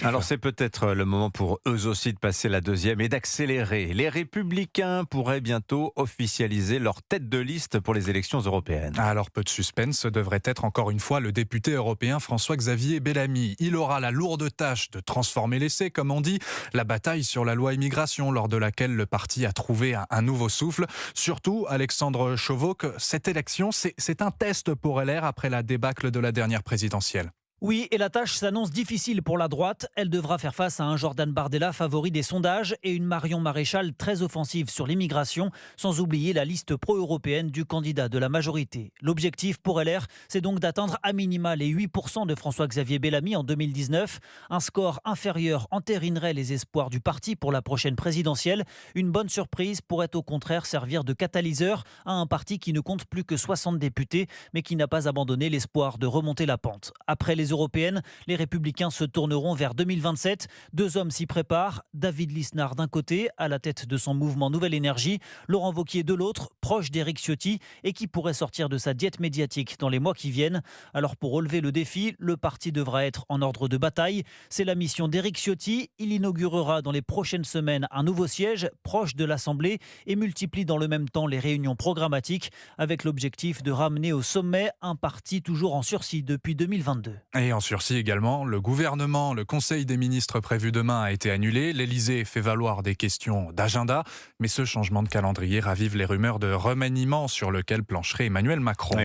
Alors c'est peut-être le moment pour eux aussi de passer la deuxième et d'accélérer. Les Républicains pourraient bientôt officialiser leur tête de liste pour les élections européennes. Alors peu de suspense, ce devrait être encore une fois le député européen François-Xavier Bellamy. Il aura la lourde tâche de transformer l'essai, comme on dit, la bataille sur la loi immigration, lors de laquelle le parti a trouvé un nouveau souffle. Surtout, Alexandre Chauveau, que cette élection, c'est un test pour LR après la débâcle de la dernière présidentielle. Oui, et la tâche s'annonce difficile pour la droite. Elle devra faire face à un Jordan Bardella favori des sondages et une Marion Maréchal très offensive sur l'immigration, sans oublier la liste pro-européenne du candidat de la majorité. L'objectif pour LR, c'est donc d'atteindre à minima les 8% de François-Xavier Bellamy en 2019. Un score inférieur entérinerait les espoirs du parti pour la prochaine présidentielle. Une bonne surprise pourrait au contraire servir de catalyseur à un parti qui ne compte plus que 60 députés, mais qui n'a pas abandonné l'espoir de remonter la pente. Après les européennes, les Républicains se tourneront vers 2027. Deux hommes s'y préparent. David Lisnard d'un côté, à la tête de son mouvement Nouvelle Énergie. Laurent Wauquiez de l'autre, proche d'Éric Ciotti et qui pourrait sortir de sa diète médiatique dans les mois qui viennent. Alors pour relever le défi, le parti devra être en ordre de bataille. C'est la mission d'Éric Ciotti. Il inaugurera dans les prochaines semaines un nouveau siège proche de l'Assemblée et multiplie dans le même temps les réunions programmatiques avec l'objectif de ramener au sommet un parti toujours en sursis depuis 2022. Et en sursis également, le gouvernement, le Conseil des ministres prévu demain a été annulé. L'Élysée fait valoir des questions d'agenda, mais ce changement de calendrier ravive les rumeurs de remaniement sur lequel plancherait Emmanuel Macron.